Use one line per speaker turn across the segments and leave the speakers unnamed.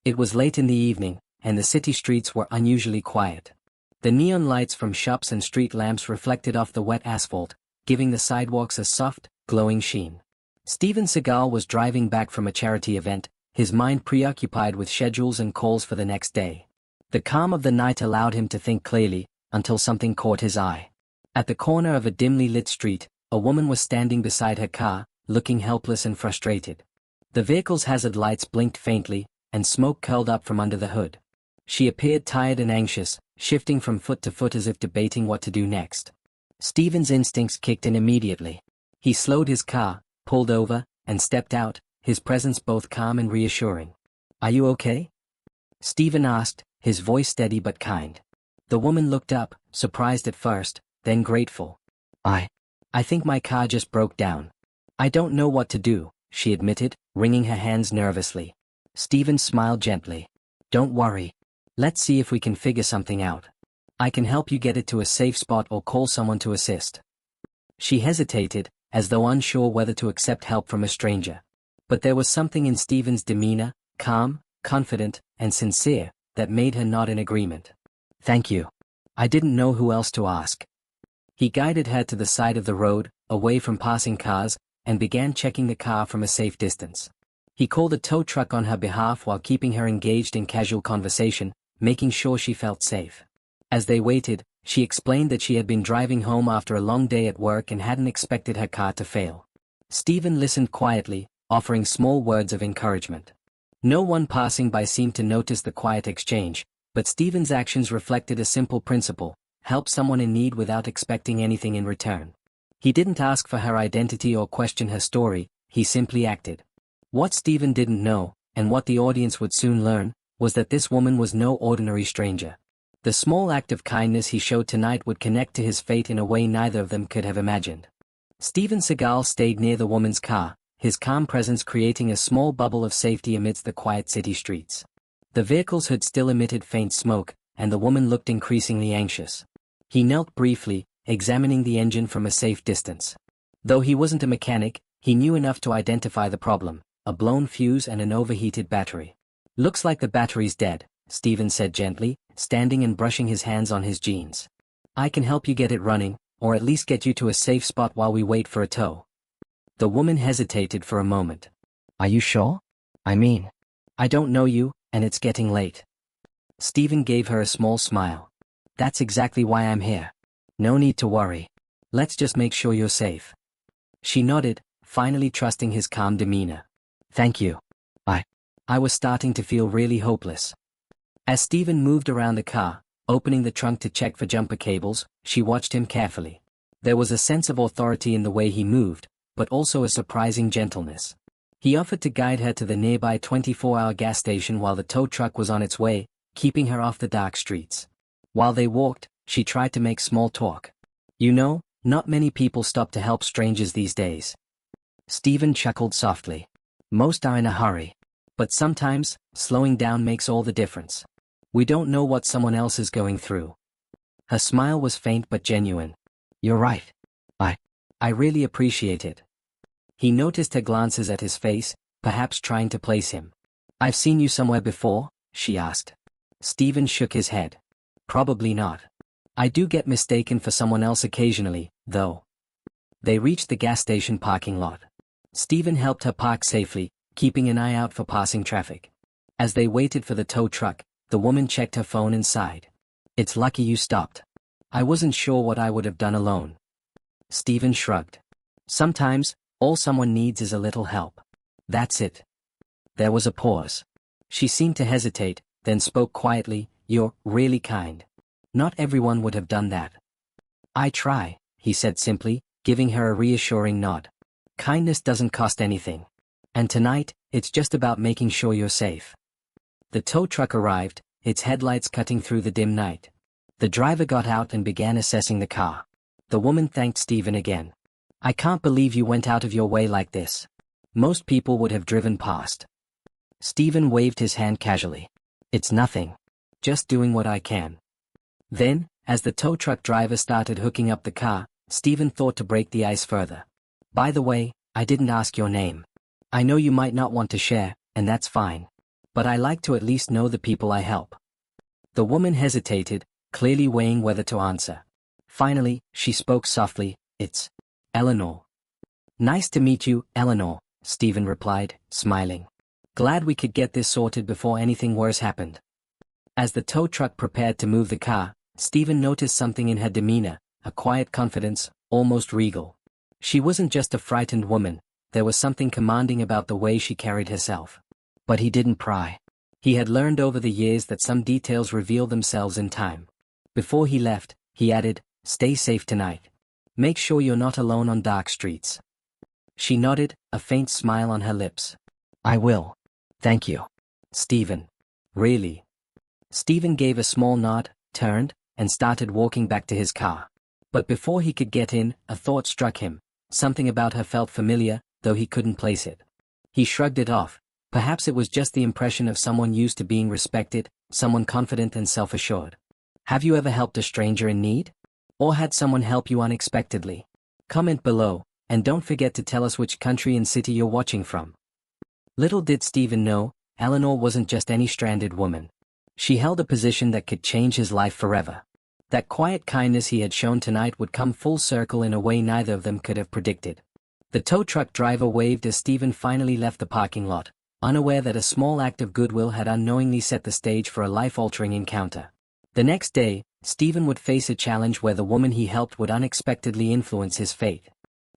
It was late in the evening, and the city streets were unusually quiet. The neon lights from shops and street lamps reflected off the wet asphalt, giving the sidewalks a soft, glowing sheen. Steven Seagal was driving back from a charity event, his mind preoccupied with schedules and calls for the next day. The calm of the night allowed him to think clearly, until something caught his eye. At the corner of a dimly lit street, a woman was standing beside her car, looking helpless and frustrated. The vehicle's hazard lights blinked faintly, and smoke curled up from under the hood. She appeared tired and anxious, shifting from foot to foot as if debating what to do next. Steven's instincts kicked in immediately. He slowed his car, pulled over, and stepped out, his presence both calm and reassuring. "Are you okay?" Steven asked, his voice steady but kind. The woman looked up, surprised at first, then grateful. I think my car just broke down. I don't know what to do," she admitted, wringing her hands nervously. Steven smiled gently. "Don't worry. Let's see if we can figure something out. I can help you get it to a safe spot or call someone to assist." She hesitated, as though unsure whether to accept help from a stranger. But there was something in Steven's demeanor, calm, confident, and sincere, that made her nod in agreement. "Thank you. I didn't know who else to ask." He guided her to the side of the road, away from passing cars, and began checking the car from a safe distance. He called a tow truck on her behalf while keeping her engaged in casual conversation, making sure she felt safe. As they waited, she explained that she had been driving home after a long day at work and hadn't expected her car to fail. Steven listened quietly, offering small words of encouragement. No one passing by seemed to notice the quiet exchange, but Steven's actions reflected a simple principle: help someone in need without expecting anything in return. He didn't ask for her identity or question her story, he simply acted. What Steven didn't know, and what the audience would soon learn, was that this woman was no ordinary stranger. The small act of kindness he showed tonight would connect to his fate in a way neither of them could have imagined. Steven Seagal stayed near the woman's car, his calm presence creating a small bubble of safety amidst the quiet city streets. The vehicle's hood still emitted faint smoke, and the woman looked increasingly anxious. He knelt briefly, examining the engine from a safe distance. Though he wasn't a mechanic, he knew enough to identify the problem: a blown fuse and an overheated battery. "Looks like the battery's dead," Steven said gently, standing and brushing his hands on his jeans. "I can help you get it running, or at least get you to a safe spot while we wait for a tow." The woman hesitated for a moment. "Are you sure? I don't know you, and it's getting late." Steven gave her a small smile. "That's exactly why I'm here. No need to worry. Let's just make sure you're safe." She nodded, finally trusting his calm demeanor. "Thank you. I was starting to feel really hopeless." As Steven moved around the car, opening the trunk to check for jumper cables, she watched him carefully. There was a sense of authority in the way he moved, but also a surprising gentleness. He offered to guide her to the nearby 24-hour gas station while the tow truck was on its way, keeping her off the dark streets. While they walked, she tried to make small talk. "You know, not many people stop to help strangers these days." Steven chuckled softly. "Most are in a hurry. But sometimes, slowing down makes all the difference. We don't know what someone else is going through." Her smile was faint but genuine. "You're right. I really appreciate it." He noticed her glances at his face, perhaps trying to place him. "I've seen you somewhere before?" she asked. Steven shook his head. "Probably not. I do get mistaken for someone else occasionally, though." They reached the gas station parking lot. Steven helped her park safely, keeping an eye out for passing traffic. As they waited for the tow truck, the woman checked her phone and sighed. "It's lucky you stopped. I wasn't sure what I would have done alone." Steven shrugged. "Sometimes, all someone needs is a little help. That's it." There was a pause. She seemed to hesitate, then spoke quietly. "You're really kind. Not everyone would have done that." "I try," he said simply, giving her a reassuring nod. "Kindness doesn't cost anything. And tonight, it's just about making sure you're safe." The tow truck arrived, its headlights cutting through the dim night. The driver got out and began assessing the car. The woman thanked Steven again. "I can't believe you went out of your way like this. Most people would have driven past." Steven waved his hand casually. "It's nothing. Just doing what I can." Then, as the tow truck driver started hooking up the car, Steven thought to break the ice further. "By the way, I didn't ask your name. I know you might not want to share, and that's fine. but I like to at least know the people I help. The woman hesitated, clearly weighing whether to answer. Finally, she spoke softly, "It's Eleanor." "Nice to meet you, Eleanor," Stephen replied, smiling. "Glad we could get this sorted before anything worse happened." As the tow truck prepared to move the car, Stephen noticed something in her demeanor, a quiet confidence, almost regal. She wasn't just a frightened woman, there was something commanding about the way she carried herself. But he didn't pry. He had learned over the years that some details reveal themselves in time. Before he left, he added, "Stay safe tonight. Make sure you're not alone on dark streets." She nodded, a faint smile on her lips. "I will. Thank you, Stephen." "Really?" Stephen gave a small nod, turned, and started walking back to his car. But before he could get in, a thought struck him. Something about her felt familiar, though he couldn't place it. He shrugged it off. Perhaps it was just the impression of someone used to being respected, someone confident and self-assured. Have you ever helped a stranger in need? Or had someone help you unexpectedly? Comment below, and don't forget to tell us which country and city you're watching from. Little did Stephen know, Eleanor wasn't just any stranded woman. She held a position that could change his life forever. That quiet kindness he had shown tonight would come full circle in a way neither of them could have predicted. The tow truck driver waved as Stephen finally left the parking lot, unaware that a small act of goodwill had unknowingly set the stage for a life-altering encounter. The next day, Stephen would face a challenge where the woman he helped would unexpectedly influence his fate.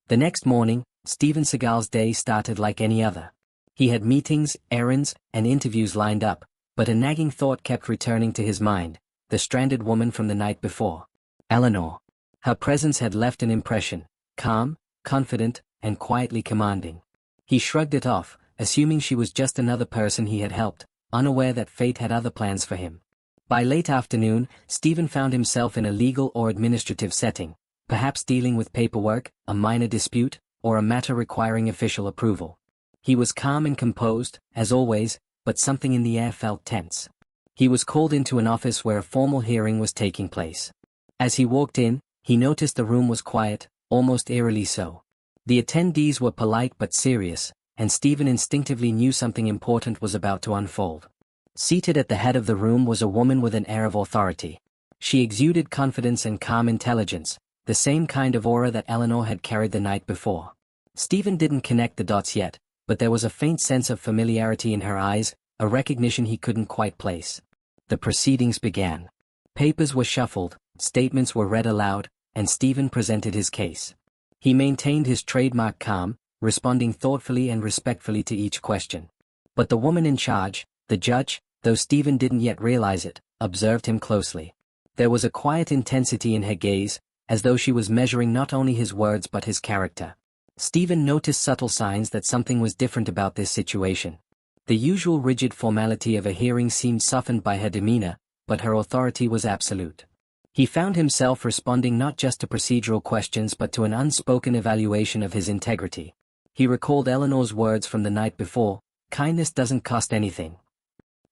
The next morning, Steven Seagal's day started like any other. He had meetings, errands, and interviews lined up, but a nagging thought kept returning to his mind, the stranded woman from the night before. Eleanor. Her presence had left an impression, calm, confident, and quietly commanding. He shrugged it off, assuming she was just another person he had helped, unaware that fate had other plans for him. By late afternoon, Stephen found himself in a legal or administrative setting, perhaps dealing with paperwork, a minor dispute, or a matter requiring official approval. He was calm and composed, as always, but something in the air felt tense. He was called into an office where a formal hearing was taking place. As he walked in, he noticed the room was quiet, almost eerily so. The attendees were polite but serious, and Stephen instinctively knew something important was about to unfold. Seated at the head of the room was a woman with an air of authority. She exuded confidence and calm intelligence, the same kind of aura that Eleanor had carried the night before. Stephen didn't connect the dots yet, but there was a faint sense of familiarity in her eyes, a recognition he couldn't quite place. The proceedings began. Papers were shuffled, statements were read aloud, and Stephen presented his case. He maintained his trademark calm, responding thoughtfully and respectfully to each question. But the woman in charge, the judge, though Stephen didn't yet realize it, observed him closely. There was a quiet intensity in her gaze, as though she was measuring not only his words but his character. Stephen noticed subtle signs that something was different about this situation. The usual rigid formality of a hearing seemed softened by her demeanor, but her authority was absolute. He found himself responding not just to procedural questions but to an unspoken evaluation of his integrity. He recalled Eleanor's words from the night before, "Kindness doesn't cost anything."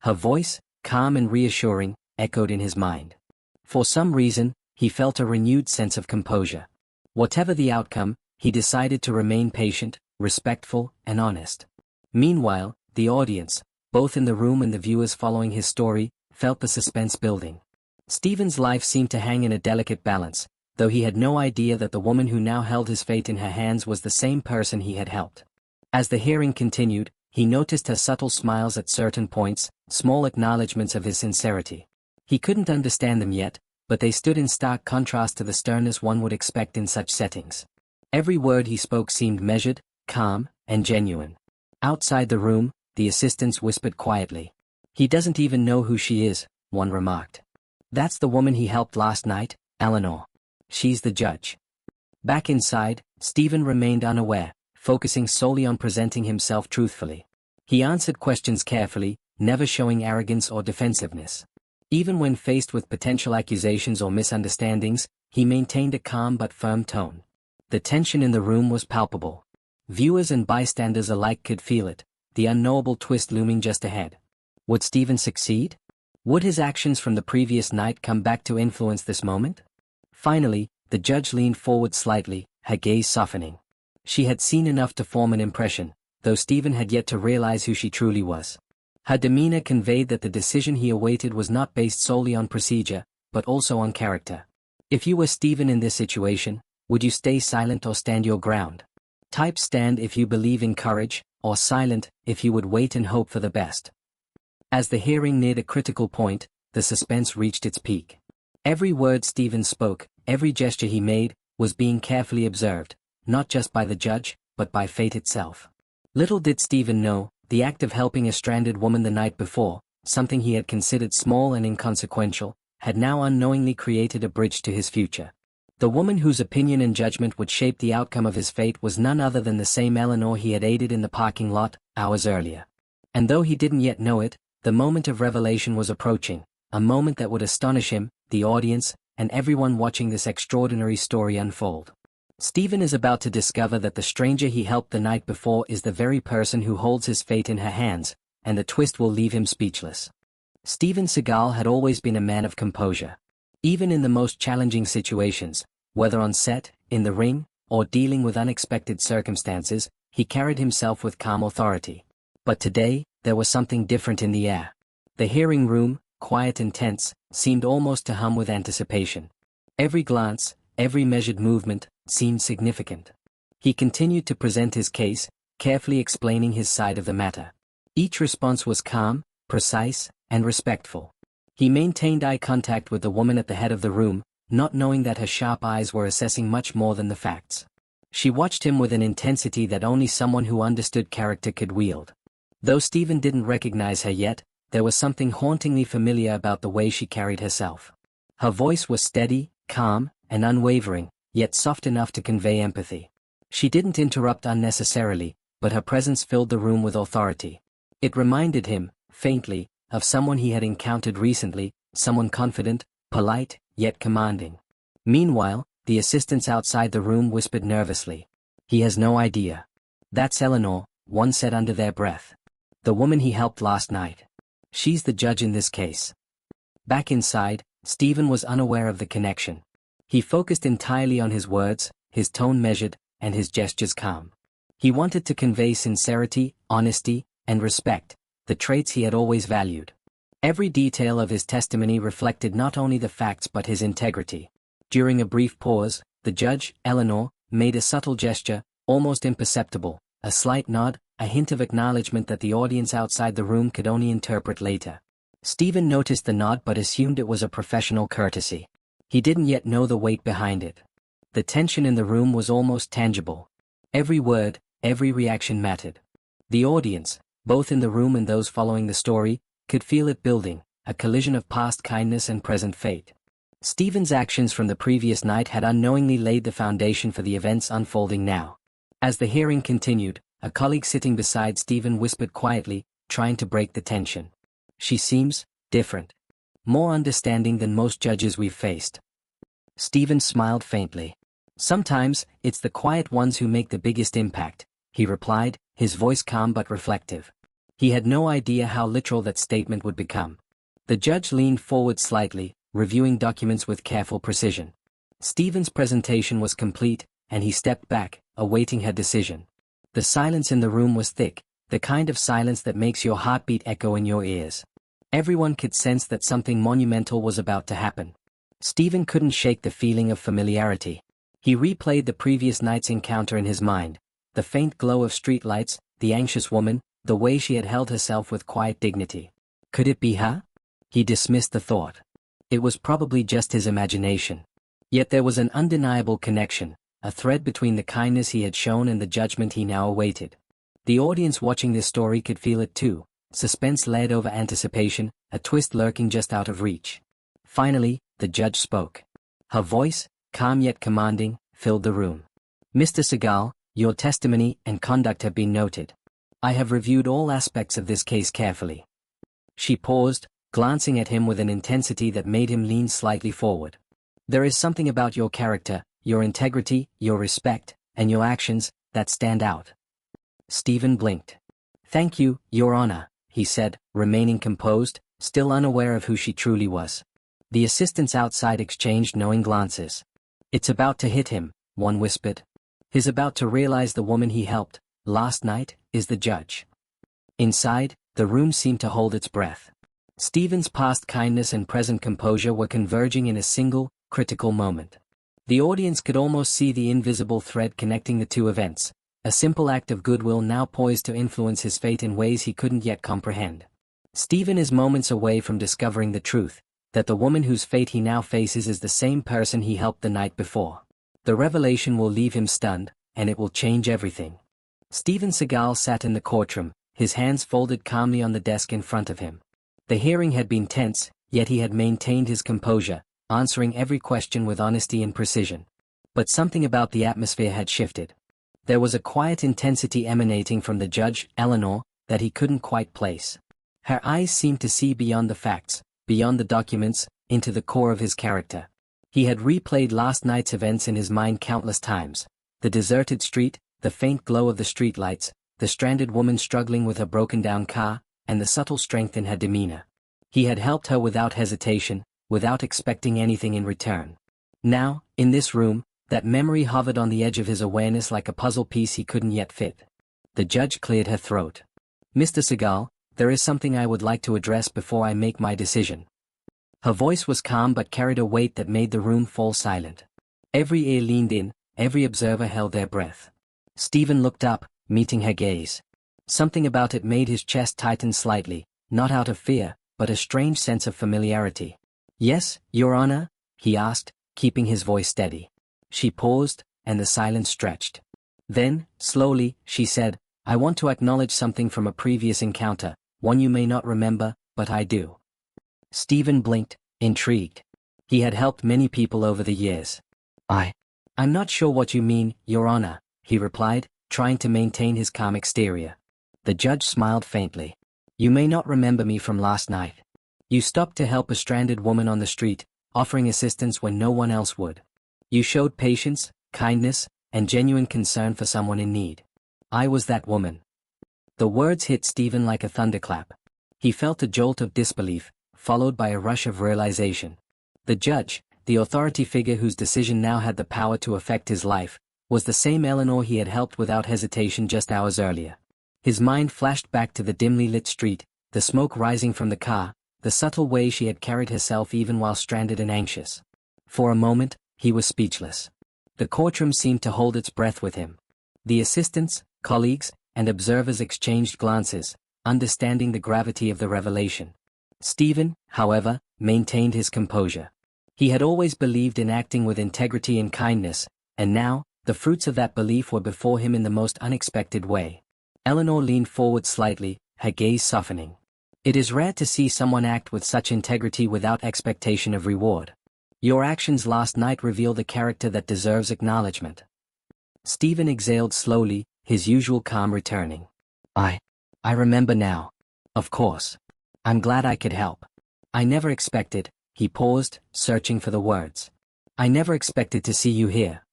Her voice, calm and reassuring, echoed in his mind. For some reason, he felt a renewed sense of composure. Whatever the outcome, he decided to remain patient, respectful, and honest. Meanwhile, the audience, both in the room and the viewers following his story, felt the suspense building. Stephen's life seemed to hang in a delicate balance, though he had no idea that the woman who now held his fate in her hands was the same person he had helped. As the hearing continued, he noticed her subtle smiles at certain points, small acknowledgments of his sincerity. He couldn't understand them yet, but they stood in stark contrast to the sternness one would expect in such settings. Every word he spoke seemed measured, calm, and genuine. Outside the room, the assistants whispered quietly. "He doesn't even know who she is," one remarked. "That's the woman he helped last night, Eleanor. She's the judge." Back inside, Stephen remained unaware, focusing solely on presenting himself truthfully. He answered questions carefully, never showing arrogance or defensiveness. Even when faced with potential accusations or misunderstandings, he maintained a calm but firm tone. The tension in the room was palpable. Viewers and bystanders alike could feel it, the unknowable twist looming just ahead. Would Stephen succeed? Would his actions from the previous night come back to influence this moment? Finally, the judge leaned forward slightly, her gaze softening. She had seen enough to form an impression, though Stephen had yet to realize who she truly was. Her demeanor conveyed that the decision he awaited was not based solely on procedure, but also on character. If you were Stephen in this situation, would you stay silent or stand your ground? Type stand if you believe in courage, or silent if you would wait and hope for the best. As the hearing neared a critical point, the suspense reached its peak. Every word Stephen spoke, every gesture he made, was being carefully observed, not just by the judge, but by fate itself. Little did Stephen know, the act of helping a stranded woman the night before, something he had considered small and inconsequential, had now unknowingly created a bridge to his future. The woman whose opinion and judgment would shape the outcome of his fate was none other than the same Eleanor he had aided in the parking lot, hours earlier. And though he didn't yet know it, the moment of revelation was approaching, a moment that would astonish him, the audience, and everyone watching this extraordinary story unfold. Stephen is about to discover that the stranger he helped the night before is the very person who holds his fate in her hands, and the twist will leave him speechless. Steven Seagal had always been a man of composure. Even in the most challenging situations, whether on set, in the ring, or dealing with unexpected circumstances, he carried himself with calm authority. But today, there was something different in the air. The hearing room, quiet and tense, seemed almost to hum with anticipation. Every glance, every measured movement, seemed significant. He continued to present his case, carefully explaining his side of the matter. Each response was calm, precise, and respectful. He maintained eye contact with the woman at the head of the room, not knowing that her sharp eyes were assessing much more than the facts. She watched him with an intensity that only someone who understood character could wield. Though Stephen didn't recognize her yet, there was something hauntingly familiar about the way she carried herself. Her voice was steady, calm, and unwavering, yet soft enough to convey empathy. She didn't interrupt unnecessarily, but her presence filled the room with authority. It reminded him, faintly, of someone he had encountered recently, someone confident, polite, yet commanding. Meanwhile, the assistants outside the room whispered nervously. "He has no idea." "That's Eleanor," one said under their breath. "The woman he helped last night. She's the judge in this case." Back inside, Stephen was unaware of the connection. He focused entirely on his words, his tone measured, and his gestures calm. He wanted to convey sincerity, honesty, and respect, the traits he had always valued. Every detail of his testimony reflected not only the facts but his integrity. During a brief pause, the judge, Eleanor, made a subtle gesture, almost imperceptible, a slight nod, a hint of acknowledgement that the audience outside the room could only interpret later. Stephen noticed the nod but assumed it was a professional courtesy. He didn't yet know the weight behind it. The tension in the room was almost tangible. Every word, every reaction mattered. The audience, both in the room and those following the story, could feel it building, a collision of past kindness and present fate. Stephen's actions from the previous night had unknowingly laid the foundation for the events unfolding now. As the hearing continued, a colleague sitting beside Stephen whispered quietly, trying to break the tension. "She seems different. More understanding than most judges we've faced." Stephen smiled faintly. "Sometimes, it's the quiet ones who make the biggest impact," he replied, his voice calm but reflective. He had no idea how literal that statement would become. The judge leaned forward slightly, reviewing documents with careful precision. Stephen's presentation was complete, and he stepped back, awaiting her decision. The silence in the room was thick, the kind of silence that makes your heartbeat echo in your ears. Everyone could sense that something monumental was about to happen. Stephen couldn't shake the feeling of familiarity. He replayed the previous night's encounter in his mind, the faint glow of streetlights, the anxious woman, the way she had held herself with quiet dignity. Could it be her? He dismissed the thought. It was probably just his imagination. Yet there was an undeniable connection, a thread between the kindness he had shown and the judgment he now awaited. The audience watching this story could feel it too, suspense led over anticipation, a twist lurking just out of reach. Finally, the judge spoke. Her voice, calm yet commanding, filled the room. "Mr. Seagal, your testimony and conduct have been noted. I have reviewed all aspects of this case carefully." She paused, glancing at him with an intensity that made him lean slightly forward. "There is something about your character, your integrity, your respect, and your actions, that stand out." Stephen blinked. "Thank you, Your Honor," he said, remaining composed, still unaware of who she truly was. The assistants outside exchanged knowing glances. "It's about to hit him," one whispered. "He's about to realize the woman he helped last night is the judge." Inside, the room seemed to hold its breath. Stephen's past kindness and present composure were converging in a single, critical moment. The audience could almost see the invisible thread connecting the two events, a simple act of goodwill now poised to influence his fate in ways he couldn't yet comprehend. Stephen is moments away from discovering the truth, that the woman whose fate he now faces is the same person he helped the night before. The revelation will leave him stunned, and it will change everything. Steven Seagal sat in the courtroom, his hands folded calmly on the desk in front of him. The hearing had been tense, yet he had maintained his composure, answering every question with honesty and precision. But something about the atmosphere had shifted. There was a quiet intensity emanating from the judge, Eleanor, that he couldn't quite place. Her eyes seemed to see beyond the facts, beyond the documents, into the core of his character. He had replayed last night's events in his mind countless times. The deserted street, the faint glow of the streetlights, the stranded woman struggling with her broken-down car, and the subtle strength in her demeanor. He had helped her without hesitation, without expecting anything in return. Now, in this room, that memory hovered on the edge of his awareness like a puzzle piece he couldn't yet fit. The judge cleared her throat. "Mr. Seagal, there is something I would like to address before I make my decision." Her voice was calm but carried a weight that made the room fall silent. Every ear leaned in, every observer held their breath. Stephen looked up, meeting her gaze. Something about it made his chest tighten slightly, not out of fear, but a strange sense of familiarity. "Yes, Your Honor?" he asked, keeping his voice steady. She paused, and the silence stretched. Then, slowly, she said, "I want to acknowledge something from a previous encounter, one you may not remember, but I do." Stephen blinked, intrigued. He had helped many people over the years. I'm not sure what you mean, Your Honor," he replied, trying to maintain his calm exterior. The judge smiled faintly. "You may not remember me from last night. You stopped to help a stranded woman on the street, offering assistance when no one else would. You showed patience, kindness, and genuine concern for someone in need. I was that woman." The words hit Stephen like a thunderclap. He felt a jolt of disbelief, followed by a rush of realization. The judge, the authority figure whose decision now had the power to affect his life, was the same Eleanor he had helped without hesitation just hours earlier. His mind flashed back to the dimly lit street, the smoke rising from the car, the subtle way she had carried herself even while stranded and anxious. For a moment, he was speechless. The courtroom seemed to hold its breath with him. The assistants, colleagues, and observers exchanged glances, understanding the gravity of the revelation. Stephen, however, maintained his composure. He had always believed in acting with integrity and kindness, and now, the fruits of that belief were before him in the most unexpected way. Eleanor leaned forward slightly, her gaze softening. "It is rare to see someone act with such integrity without expectation of reward. Your actions last night reveal the character that deserves acknowledgement." Stephen exhaled slowly, his usual calm returning. I remember now. Of course. I'm glad I could help. I never expected," he paused, searching for the words. "I never expected to see you here."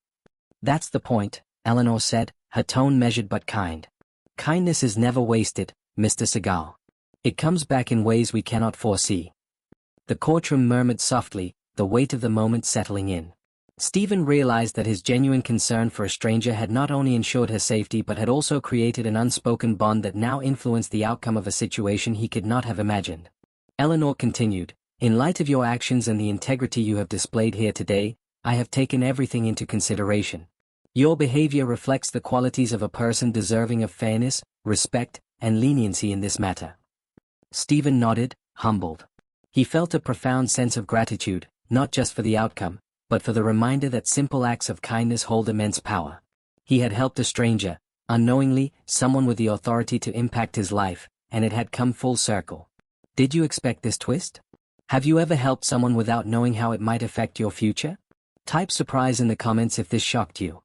"That's the point," Eleanor said, her tone measured but kind. "Kindness is never wasted, Mr. Seagal. It comes back in ways we cannot foresee." The courtroom murmured softly, the weight of the moment settling in. Stephen realized that his genuine concern for a stranger had not only ensured her safety but had also created an unspoken bond that now influenced the outcome of a situation he could not have imagined. Eleanor continued, "In light of your actions and the integrity you have displayed here today, I have taken everything into consideration. Your behavior reflects the qualities of a person deserving of fairness, respect, and leniency in this matter." Stephen nodded, humbled. He felt a profound sense of gratitude, not just for the outcome, but for the reminder that simple acts of kindness hold immense power. He had helped a stranger, unknowingly, someone with the authority to impact his life, and it had come full circle. Did you expect this twist? Have you ever helped someone without knowing how it might affect your future? Type surprise in the comments if this shocked you.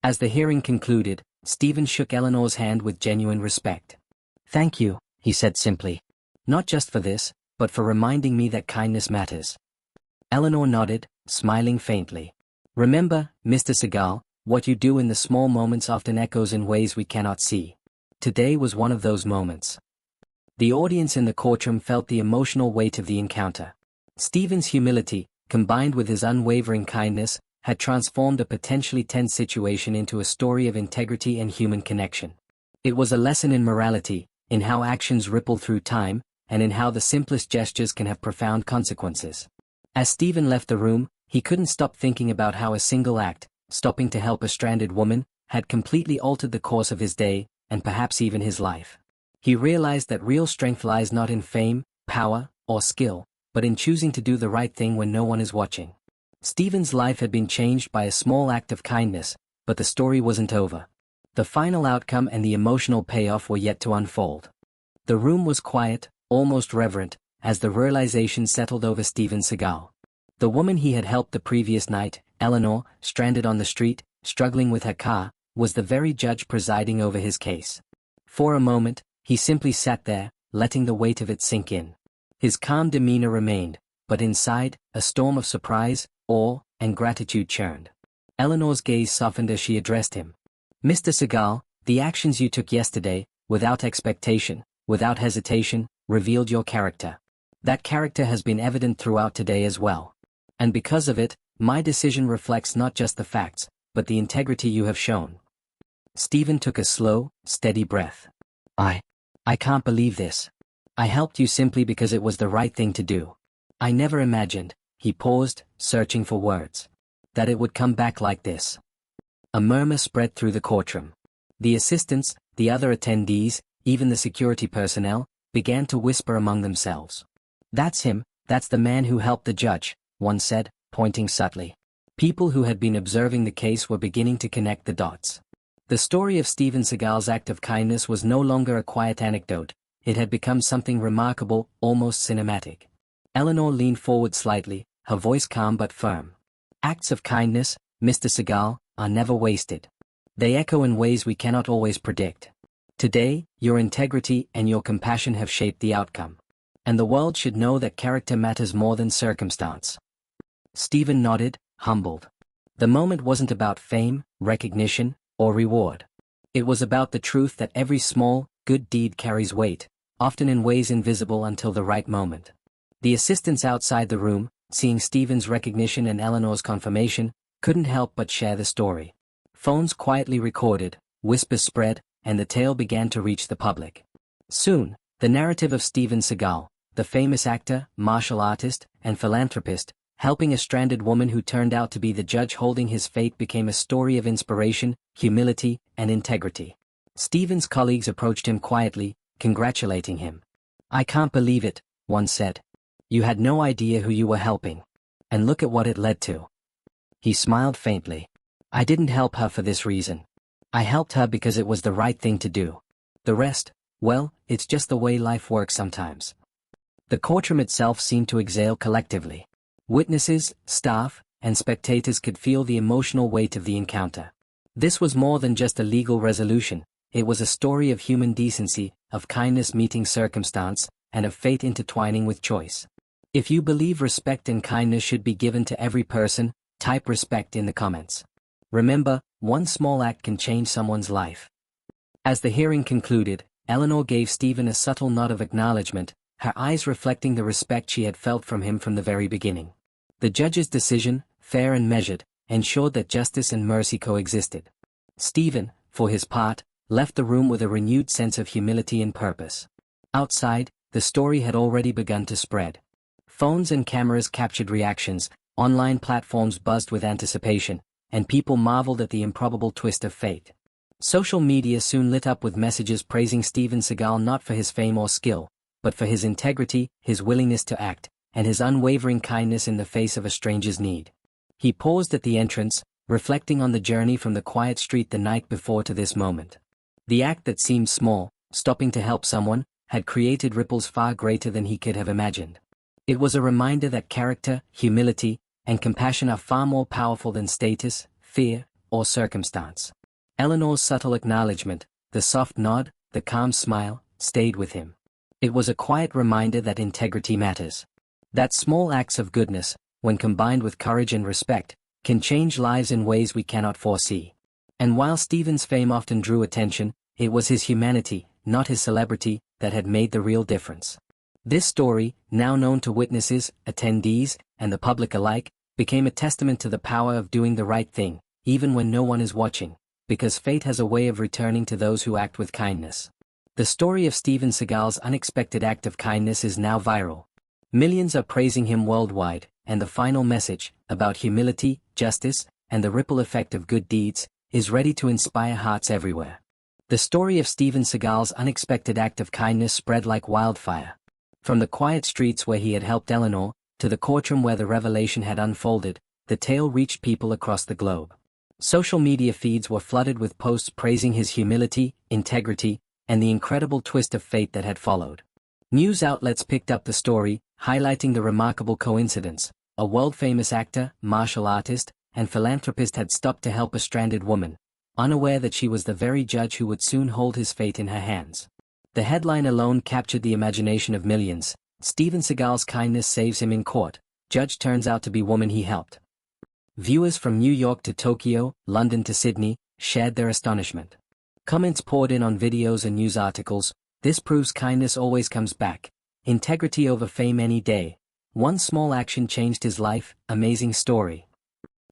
As the hearing concluded, Stephen shook Eleanor's hand with genuine respect. "Thank you," he said simply. "Not just for this, but for reminding me that kindness matters." Eleanor nodded, smiling faintly. "Remember, Mr. Seagal, what you do in the small moments often echoes in ways we cannot see. Today was one of those moments." The audience in the courtroom felt the emotional weight of the encounter. Stephen's humility, combined with his unwavering kindness, had transformed a potentially tense situation into a story of integrity and human connection. It was a lesson in morality, in how actions ripple through time, and in how the simplest gestures can have profound consequences. As Stephen left the room, he couldn't stop thinking about how a single act, stopping to help a stranded woman, had completely altered the course of his day, and perhaps even his life. He realized that real strength lies not in fame, power, or skill, but in choosing to do the right thing when no one is watching. Stephen's life had been changed by a small act of kindness, but the story wasn't over. The final outcome and the emotional payoff were yet to unfold. The room was quiet, almost reverent, as the realization settled over Steven Seagal. The woman he had helped the previous night, Eleanor, stranded on the street, struggling with her car, was the very judge presiding over his case. For a moment, he simply sat there, letting the weight of it sink in. His calm demeanor remained, but inside, a storm of surprise, awe, and gratitude churned. Eleanor's gaze softened as she addressed him. "Mr. Seagal, the actions you took yesterday, without expectation, without hesitation, revealed your character. That character has been evident throughout today as well. And because of it, my decision reflects not just the facts, but the integrity you have shown." Stephen took a slow, steady breath. I can't believe this. I helped you simply because it was the right thing to do. I never imagined," he paused, searching for words, "that it would come back like this." A murmur spread through the courtroom. The assistants, the other attendees, even the security personnel, began to whisper among themselves. "That's him, that's the man who helped the judge," one said, pointing subtly. People who had been observing the case were beginning to connect the dots. The story of Steven Seagal's act of kindness was no longer a quiet anecdote, it had become something remarkable, almost cinematic. Eleanor leaned forward slightly, her voice calm but firm. "Acts of kindness, Mr. Seagal, are never wasted. They echo in ways we cannot always predict. Today, your integrity and your compassion have shaped the outcome. And the world should know that character matters more than circumstance." Stephen nodded, humbled. The moment wasn't about fame, recognition, or reward. It was about the truth that every small, good deed carries weight, often in ways invisible until the right moment. The assistants outside the room, seeing Stephen's recognition and Eleanor's confirmation, couldn't help but share the story. Phones quietly recorded, whispers spread, and the tale began to reach the public. Soon, the narrative of Steven Seagal, the famous actor, martial artist, and philanthropist, helping a stranded woman who turned out to be the judge holding his fate, became a story of inspiration, humility, and integrity. Stephen's colleagues approached him quietly, congratulating him. "I can't believe it," one said. "You had no idea who you were helping. And look at what it led to." He smiled faintly. "I didn't help her for this reason. I helped her because it was the right thing to do. The rest, well, it's just the way life works sometimes." The courtroom itself seemed to exhale collectively. Witnesses, staff, and spectators could feel the emotional weight of the encounter. This was more than just a legal resolution, it was a story of human decency, of kindness meeting circumstance, and of fate intertwining with choice. If you believe respect and kindness should be given to every person, type respect in the comments. Remember, one small act can change someone's life. As the hearing concluded, Eleanor gave Stephen a subtle nod of acknowledgement, her eyes reflecting the respect she had felt from him from the very beginning. The judge's decision, fair and measured, ensured that justice and mercy coexisted. Stephen, for his part, left the room with a renewed sense of humility and purpose. Outside, the story had already begun to spread. Phones and cameras captured reactions, online platforms buzzed with anticipation, and people marveled at the improbable twist of fate. Social media soon lit up with messages praising Steven Seagal not for his fame or skill, but for his integrity, his willingness to act, and his unwavering kindness in the face of a stranger's need. He paused at the entrance, reflecting on the journey from the quiet street the night before to this moment. The act that seemed small, stopping to help someone, had created ripples far greater than he could have imagined. It was a reminder that character, humility, and compassion are far more powerful than status, fear, or circumstance. Eleanor's subtle acknowledgement, the soft nod, the calm smile, stayed with him. It was a quiet reminder that integrity matters. That small acts of goodness, when combined with courage and respect, can change lives in ways we cannot foresee. And while Stephen's fame often drew attention, it was his humanity, not his celebrity, that had made the real difference. This story, now known to witnesses, attendees, and the public alike, became a testament to the power of doing the right thing, even when no one is watching, because fate has a way of returning to those who act with kindness. The story of Steven Seagal's unexpected act of kindness is now viral. Millions are praising him worldwide, and the final message, about humility, justice, and the ripple effect of good deeds, is ready to inspire hearts everywhere. The story of Steven Seagal's unexpected act of kindness spread like wildfire. From the quiet streets where he had helped Eleanor, to the courtroom where the revelation had unfolded, the tale reached people across the globe. Social media feeds were flooded with posts praising his humility, integrity, and the incredible twist of fate that had followed. News outlets picked up the story, highlighting the remarkable coincidence: a world-famous actor, martial artist, and philanthropist had stopped to help a stranded woman, unaware that she was the very judge who would soon hold his fate in her hands. The headline alone captured the imagination of millions. Steven Seagal's kindness saves him in court. Judge turns out to be woman he helped. Viewers from New York to Tokyo, London to Sydney, shared their astonishment. Comments poured in on videos and news articles. This proves kindness always comes back. Integrity over fame any day. One small action changed his life. Amazing story.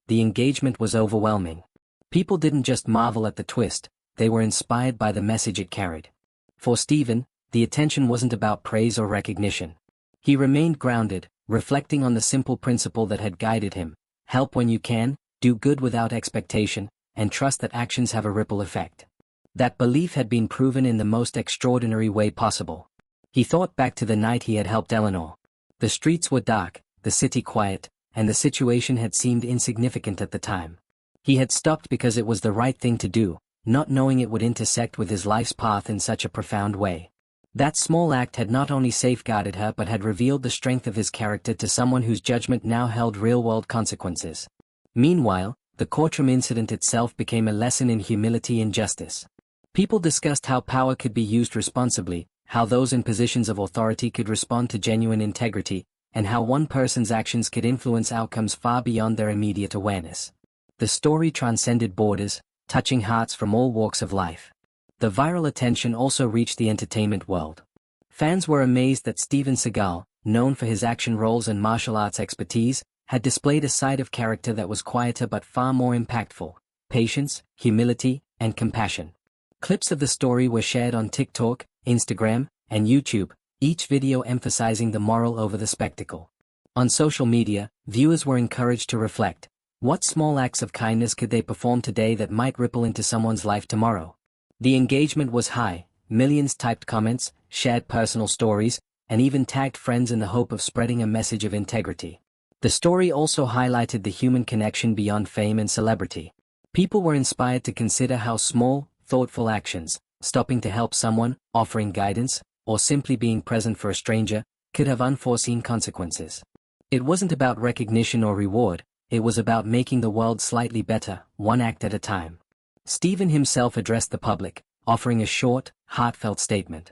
The engagement was overwhelming. People didn't just marvel at the twist, they were inspired by the message it carried. For Steven, the attention wasn't about praise or recognition. He remained grounded, reflecting on the simple principle that had guided him: help when you can, do good without expectation, and trust that actions have a ripple effect. That belief had been proven in the most extraordinary way possible. He thought back to the night he had helped Eleanor. The streets were dark, the city quiet, and the situation had seemed insignificant at the time. He had stopped because it was the right thing to do, not knowing it would intersect with his life's path in such a profound way. That small act had not only safeguarded her but had revealed the strength of his character to someone whose judgment now held real-world consequences. Meanwhile, the courtroom incident itself became a lesson in humility and justice. People discussed how power could be used responsibly, how those in positions of authority could respond to genuine integrity, and how one person's actions could influence outcomes far beyond their immediate awareness. The story transcended borders, touching hearts from all walks of life. The viral attention also reached the entertainment world. Fans were amazed that Steven Seagal, known for his action roles and martial arts expertise, had displayed a side of character that was quieter but far more impactful: patience, humility, and compassion. Clips of the story were shared on TikTok, Instagram, and YouTube, each video emphasizing the moral over the spectacle. On social media, viewers were encouraged to reflect: what small acts of kindness could they perform today that might ripple into someone's life tomorrow? The engagement was high. Millions typed comments, shared personal stories, and even tagged friends in the hope of spreading a message of integrity. The story also highlighted the human connection beyond fame and celebrity. People were inspired to consider how small, thoughtful actions, stopping to help someone, offering guidance, or simply being present for a stranger, could have unforeseen consequences. It wasn't about recognition or reward, it was about making the world slightly better, one act at a time. Steven himself addressed the public, offering a short, heartfelt statement.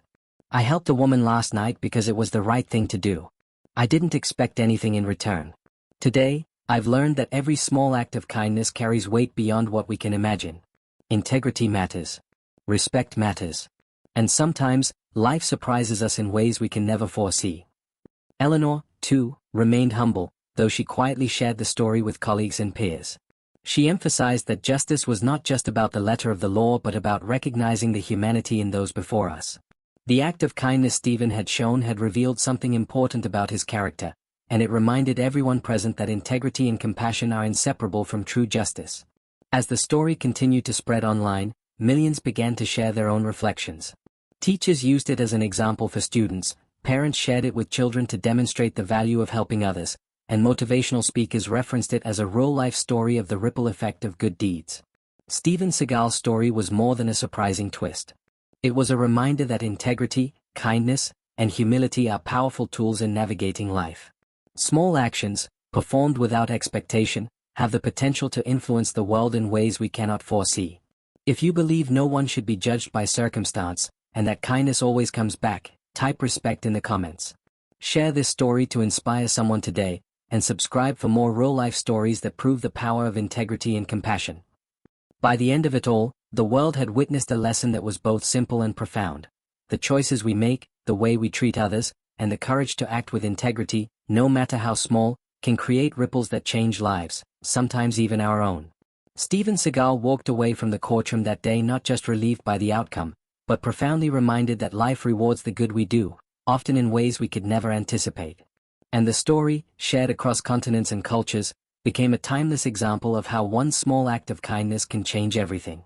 "I helped a woman last night because it was the right thing to do. I didn't expect anything in return. Today, I've learned that every small act of kindness carries weight beyond what we can imagine. Integrity matters. Respect matters. And sometimes, life surprises us in ways we can never foresee." Eleanor, too, remained humble, though she quietly shared the story with colleagues and peers. She emphasized that justice was not just about the letter of the law but about recognizing the humanity in those before us. The act of kindness Steven had shown had revealed something important about his character, and it reminded everyone present that integrity and compassion are inseparable from true justice. As the story continued to spread online, millions began to share their own reflections. Teachers used it as an example for students, parents shared it with children to demonstrate the value of helping others, and motivational speakers referenced it as a real-life story of the ripple effect of good deeds. Steven Seagal's story was more than a surprising twist. It was a reminder that integrity, kindness, and humility are powerful tools in navigating life. Small actions, performed without expectation, have the potential to influence the world in ways we cannot foresee. If you believe no one should be judged by circumstance, and that kindness always comes back, type respect in the comments. Share this story to inspire someone today, and subscribe for more real-life stories that prove the power of integrity and compassion. By the end of it all, the world had witnessed a lesson that was both simple and profound. The choices we make, the way we treat others, and the courage to act with integrity, no matter how small, can create ripples that change lives, sometimes even our own. Steven Seagal walked away from the courtroom that day not just relieved by the outcome, but profoundly reminded that life rewards the good we do, often in ways we could never anticipate. And the story, shared across continents and cultures, became a timeless example of how one small act of kindness can change everything.